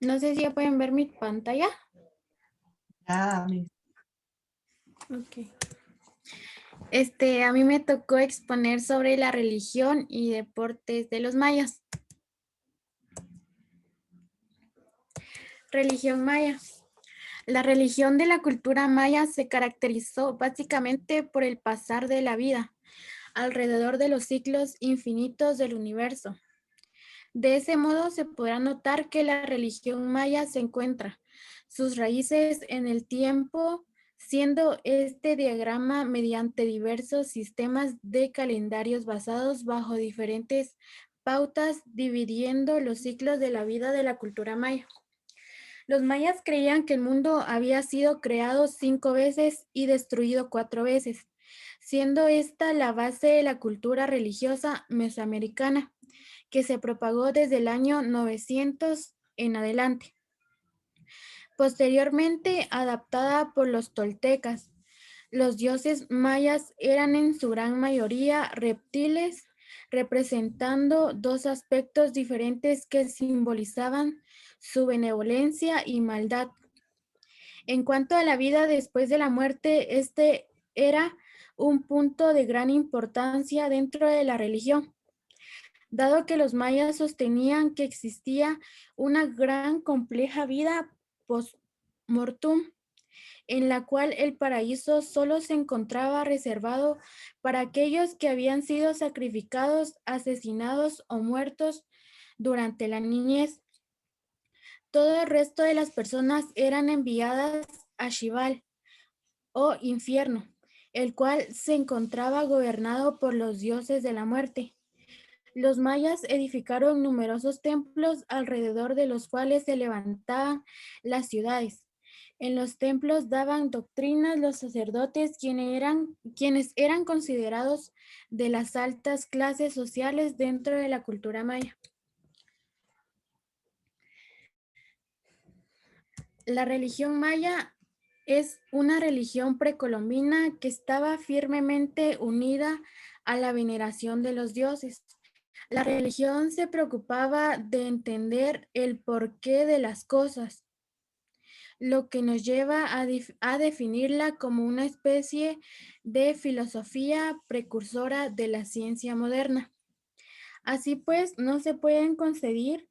No sé si ya pueden ver mi pantalla. Ah, Ok. A mí me tocó exponer sobre la religión y deportes de los mayas. Religión maya. La religión de la cultura maya se caracterizó básicamente por el pasar de la vida alrededor de los ciclos infinitos del universo. De ese modo se podrá notar que la religión maya se encuentra sus raíces en el tiempo, siendo este diagrama mediante diversos sistemas de calendarios basados bajo diferentes pautas, dividiendo los ciclos de la vida de la cultura maya. Los mayas creían que el mundo había sido creado 5 veces y destruido 4 veces, siendo esta la base de la cultura religiosa mesoamericana, que se propagó desde el año 900 en adelante. Posteriormente adaptada por los toltecas. Los dioses mayas eran en su gran mayoría reptiles, representando dos aspectos diferentes que simbolizaban su benevolencia y maldad. En cuanto a la vida después de la muerte, este era un punto de gran importancia dentro de la religión, dado que los mayas sostenían que existía una gran compleja vida post-mortem, en la cual el paraíso solo se encontraba reservado para aquellos que habían sido sacrificados, asesinados o muertos durante la niñez. Todo el resto de las personas eran enviadas a Xival o infierno, el cual se encontraba gobernado por los dioses de la muerte. Los mayas edificaron numerosos templos alrededor de los cuales se levantaban las ciudades. En los templos daban doctrinas los sacerdotes quienes eran considerados de las altas clases sociales dentro de la cultura maya. La religión maya es una religión precolombina que estaba firmemente unida a la veneración de los dioses. La religión se preocupaba de entender el porqué de las cosas, lo que nos lleva a definirla como una especie de filosofía precursora de la ciencia moderna. Así pues, no se pueden concebir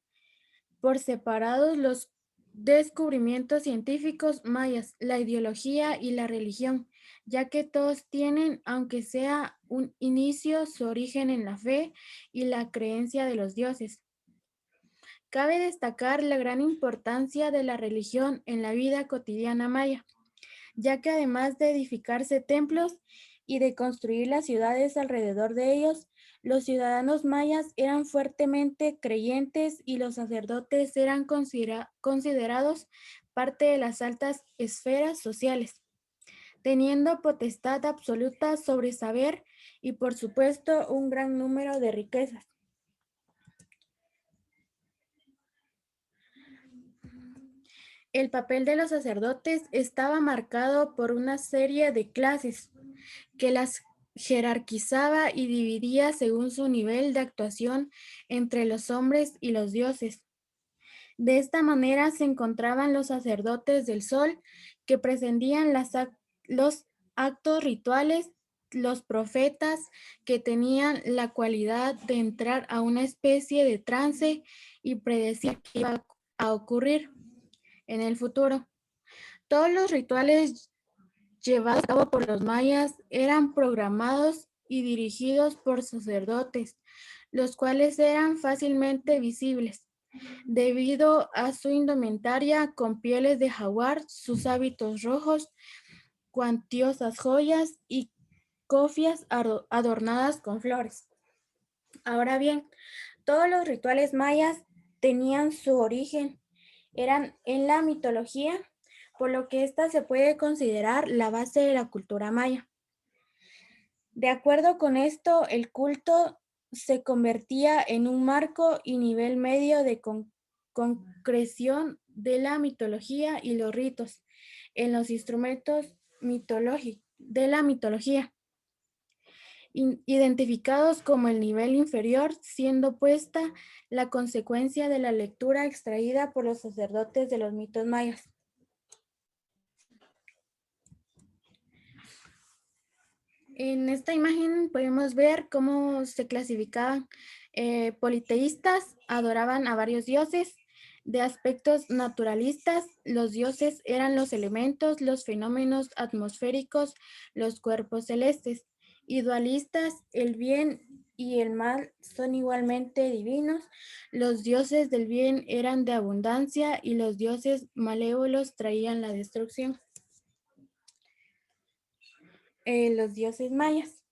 por separados los descubrimientos científicos mayas, la ideología y la religión, ya que todos tienen, aunque sea un inicio, su origen en la fe y la creencia de los dioses. Cabe destacar la gran importancia de la religión en la vida cotidiana maya, ya que además de edificarse templos y de construir las ciudades alrededor de ellos, los ciudadanos mayas eran fuertemente creyentes y los sacerdotes eran considerados parte de las altas esferas sociales, teniendo potestad absoluta sobre saber y, por supuesto, un gran número de riquezas. El papel de los sacerdotes estaba marcado por una serie de clases que las jerarquizaba y dividía según su nivel de actuación entre los hombres y los dioses. De esta manera se encontraban los sacerdotes del sol, que presidían los actos rituales, los profetas, que tenían la cualidad de entrar a una especie de trance y predecir qué iba a ocurrir en el futuro. Todos los rituales llevados a cabo por los mayas eran programados y dirigidos por sacerdotes, los cuales eran fácilmente visibles debido a su indumentaria con pieles de jaguar, sus hábitos rojos, cuantiosas joyas y cofias adornadas con flores. Ahora bien, todos los rituales mayas tenían su origen, eran en la mitología, por lo que esta se puede considerar la base de la cultura maya. De acuerdo con esto, el culto se convertía en un marco y nivel medio de concreción de la mitología y los ritos en los instrumentos de la mitología. identificados como el nivel inferior, siendo puesta la consecuencia de la lectura extraída por los sacerdotes de los mitos mayas. En esta imagen podemos ver cómo se clasificaban politeístas, adoraban a varios dioses. De aspectos naturalistas, los dioses eran los elementos, los fenómenos atmosféricos, los cuerpos celestes. Y dualistas, el bien y el mal son igualmente divinos. Los dioses del bien eran de abundancia y los dioses malévolos traían la destrucción. Los dioses mayas.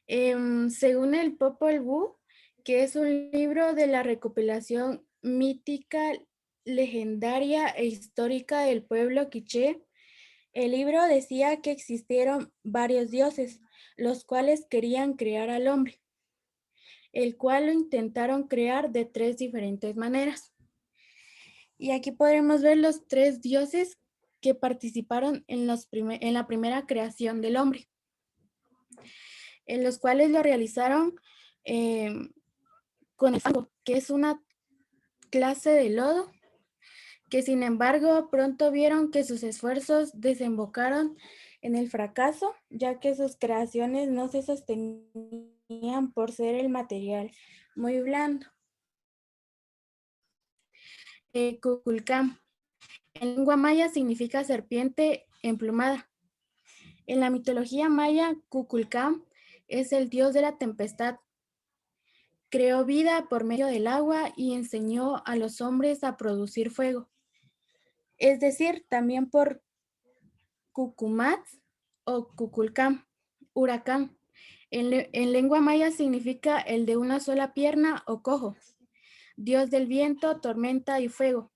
Según el Popol Vuh, que es un libro de la recopilación mítica, legendaria e histórica del pueblo quiché, el libro decía que existieron varios dioses, los cuales querían crear al hombre, el cual lo intentaron crear de 3 diferentes maneras. Y aquí podremos ver los 3 dioses que participaron en la primera creación del hombre, en los cuales lo realizaron con el fango, que es una clase de lodo, que sin embargo pronto vieron que sus esfuerzos desembocaron en el fracaso, ya que sus creaciones no se sostenían por ser el material muy blando. Kukulcán, en lengua maya significa serpiente emplumada. En la mitología maya, Kukulcán es el dios de la tempestad. Creó vida por medio del agua y enseñó a los hombres a producir fuego. Es decir, también por Cucumat o Cuculcán, huracán. En lengua maya significa el de una sola pierna o cojo, dios del viento, tormenta y fuego,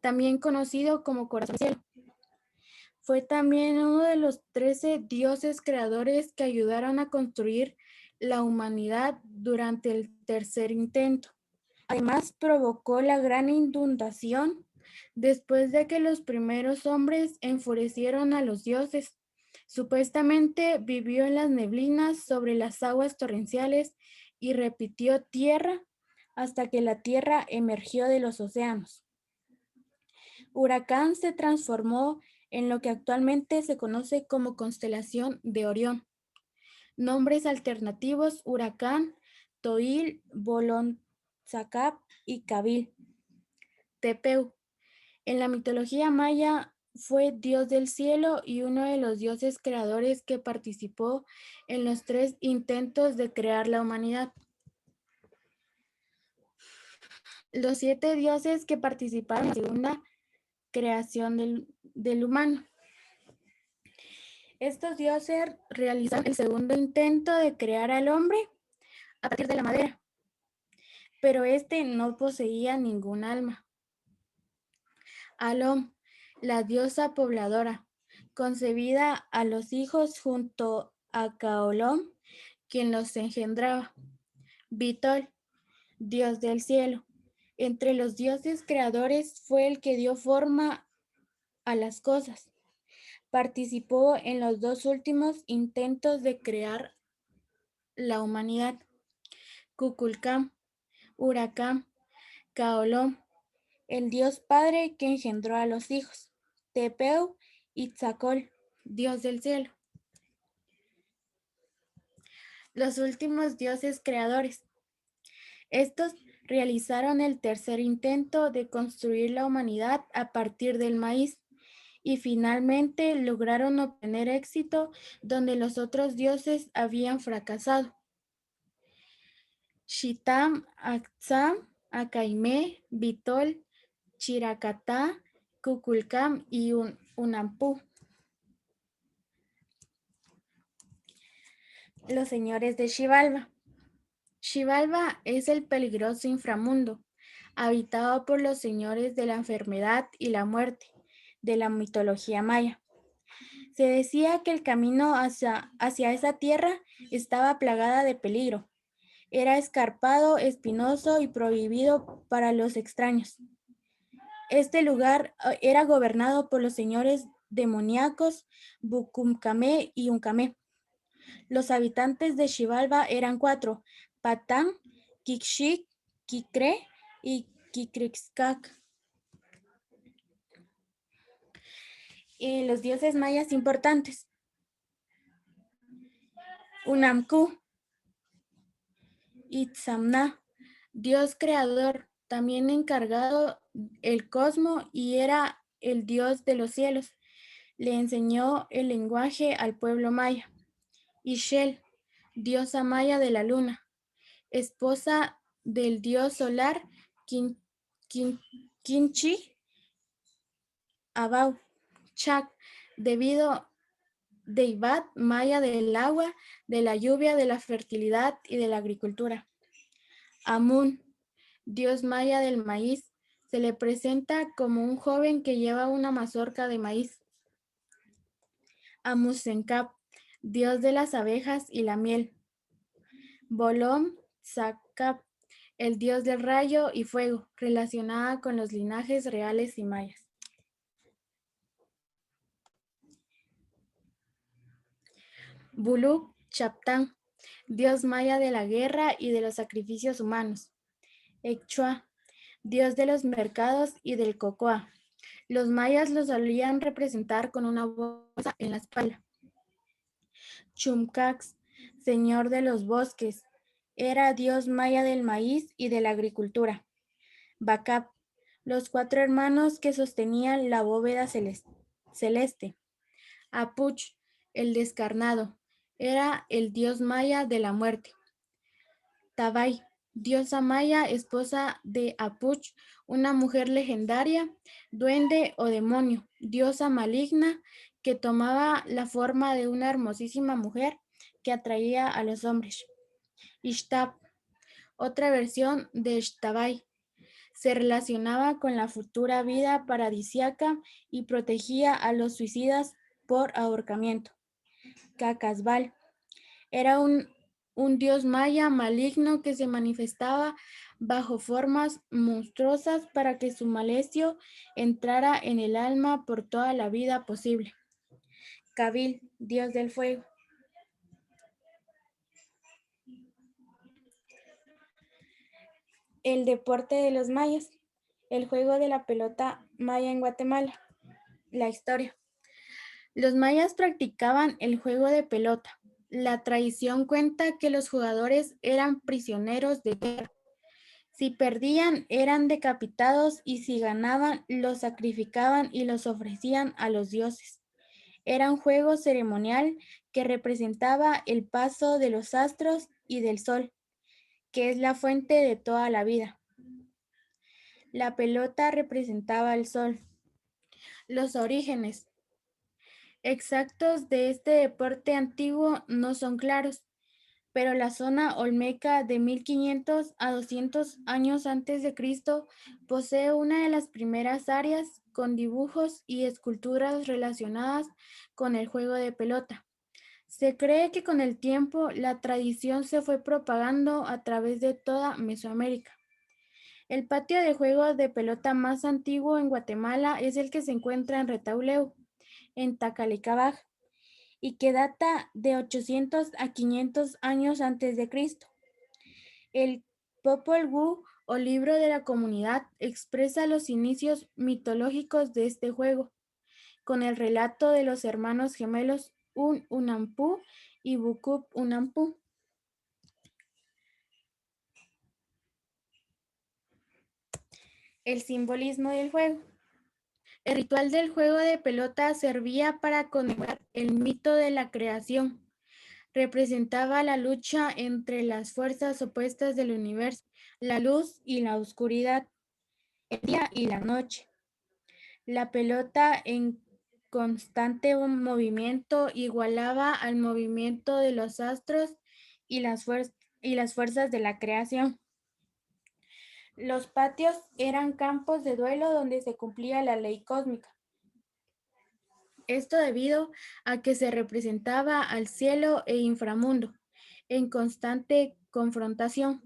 también conocido como corazón del cielo. Fue también uno de los 13 dioses creadores que ayudaron a construir la humanidad durante el tercer intento. Además, provocó la gran inundación después de que los primeros hombres enfurecieron a los dioses. Supuestamente vivió en las neblinas sobre las aguas torrenciales y repitió tierra hasta que la tierra emergió de los océanos. Huracán se transformó en lo que actualmente se conoce como constelación de Orión. Nombres alternativos: Huracán, Toil, Bolonzacap y Cabil. Tepeu. En la mitología maya fue dios del cielo y uno de los dioses creadores que participó en los 3 intentos de crear la humanidad. Los 7 dioses que participaron en la segunda creación del humano. Estos dioses realizaron el segundo intento de crear al hombre a partir de la madera, pero este no poseía ningún alma. Alom, la diosa pobladora, concebida a los hijos junto a Caolom, quien los engendraba. Bitol, dios del cielo. Entre los dioses creadores fue el que dio forma a las cosas. Participó en los 2 últimos intentos de crear la humanidad. Kukulcán, Huracán, Caolom, el dios padre que engendró a los hijos. Tepeu y Tzacol, dios del cielo. Los últimos dioses creadores. Estos realizaron el tercer intento de construir la humanidad a partir del maíz y finalmente lograron obtener éxito donde los otros dioses habían fracasado. Xitam, Axam, Acaimé, Bitol, Chiracatá, Kukulcán y Unampú. Los señores de Xibalba. Xibalba es el peligroso inframundo, habitado por los señores de la enfermedad y la muerte de la mitología maya. Se decía que el camino hacia esa tierra estaba plagada de peligro. Era escarpado, espinoso y prohibido para los extraños. Este lugar era gobernado por los señores demoníacos Bucumcamé y Uncamé. Los habitantes de Xibalba eran 4: Patán, Kikshik, Kikre y Kikrixcac. Los dioses mayas importantes. Unamku, Itzamna, dios creador, también encargado el cosmos y era el dios de los cielos. Le enseñó el lenguaje al pueblo maya. Ixchel, diosa maya de la luna, esposa del dios solar Quinchi Abau. Chac, debido deidad maya del agua, de la lluvia, de la fertilidad y de la agricultura. Amun, dios maya del maíz, se le presenta como un joven que lleva una mazorca de maíz. Amusencap, dios de las abejas y la miel. Bolom Zacap, el dios del rayo y fuego, relacionada con los linajes reales y mayas. Buluk Chaptán, dios maya de la guerra y de los sacrificios humanos. Echua, dios de los mercados y del cocoa. Los mayas lo solían representar con una bolsa en la espalda. Chumcax, señor de los bosques, era dios maya del maíz y de la agricultura. Bacap, los 4 hermanos que sostenían la bóveda celeste. Apuch, el descarnado, era el dios maya de la muerte. Tabay, diosa maya, esposa de Apuch, una mujer legendaria, duende o demonio, diosa maligna que tomaba la forma de una hermosísima mujer que atraía a los hombres. Ishtab, otra versión de Ishtabay, se relacionaba con la futura vida paradisíaca y protegía a los suicidas por ahorcamiento. Cacasbal era un dios maya maligno que se manifestaba bajo formas monstruosas para que su malecio entrara en el alma por toda la vida posible. Cabil, dios del fuego. El deporte de los mayas. El juego de la pelota maya en Guatemala. La historia. Los mayas practicaban el juego de pelota. La tradición cuenta que los jugadores eran prisioneros de guerra. Si perdían, eran decapitados y si ganaban, los sacrificaban y los ofrecían a los dioses. Era un juego ceremonial que representaba el paso de los astros y del sol, que es la fuente de toda la vida. La pelota representaba el sol. Los orígenes exactos de este deporte antiguo no son claros, pero la zona olmeca de 1500 a 200 años antes de Cristo posee una de las primeras áreas con dibujos y esculturas relacionadas con el juego de pelota. Se cree que con el tiempo la tradición se fue propagando a través de toda Mesoamérica. El patio de juego de pelota más antiguo en Guatemala es el que se encuentra en Retauleu, en Tacalicabaj, y que data de 800 a 500 años antes de Cristo. El Popol Vuh o libro de la comunidad expresa los inicios mitológicos de este juego, con el relato de los hermanos gemelos Unampu y Bukup Unampu. El simbolismo del juego. El ritual del juego de pelota servía para conmemorar el mito de la creación. Representaba la lucha entre las fuerzas opuestas del universo, la luz y la oscuridad, el día y la noche. La pelota en constante movimiento igualaba al movimiento de los astros y las fuerzas de la creación. Los patios eran campos de duelo donde se cumplía la ley cósmica. Esto debido a que se representaba al cielo e inframundo en constante confrontación.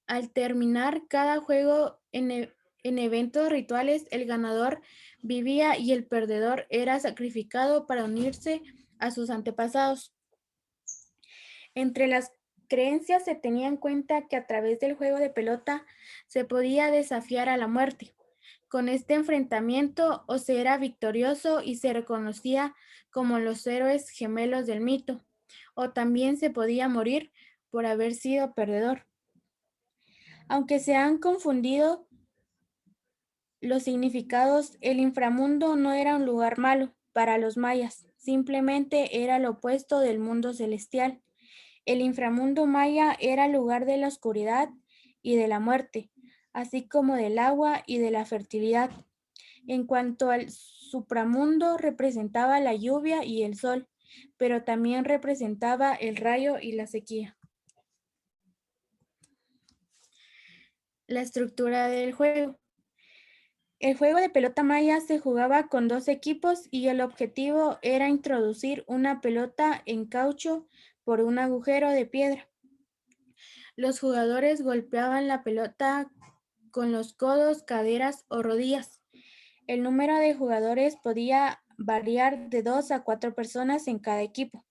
Al terminar cada juego en eventos rituales, el ganador vivía y el perdedor era sacrificado para unirse a sus antepasados. Entre las creencias se tenía en cuenta que a través del juego de pelota se podía desafiar a la muerte. Con este enfrentamiento o se era victorioso y se reconocía como los héroes gemelos del mito, o también se podía morir por haber sido perdedor. Aunque se han confundido los significados, el inframundo no era un lugar malo para los mayas, simplemente era lo opuesto del mundo celestial. El inframundo maya era el lugar de la oscuridad y de la muerte, así como del agua y de la fertilidad. En cuanto al supramundo, representaba la lluvia y el sol, pero también representaba el rayo y la sequía. La estructura del juego. El juego de pelota maya se jugaba con 2 equipos y el objetivo era introducir una pelota en caucho por un agujero de piedra. Los jugadores golpeaban la pelota con los codos, caderas o rodillas. El número de jugadores podía variar de 2 a 4 personas en cada equipo.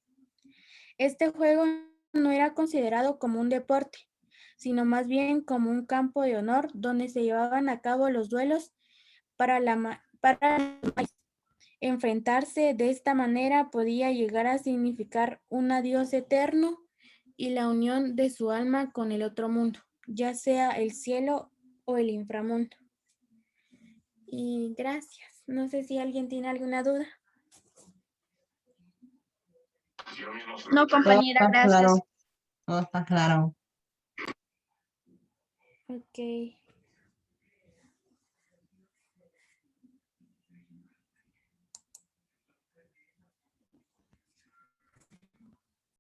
Este juego no era considerado como un deporte, sino más bien como un campo de honor donde se llevaban a cabo los duelos para enfrentarse de esta manera podía llegar a significar un adiós eterno y la unión de su alma con el otro mundo, ya sea el cielo o el inframundo. Y gracias. No sé si alguien tiene alguna duda. No, Todo compañera, está gracias. claro. Todo está claro. Ok.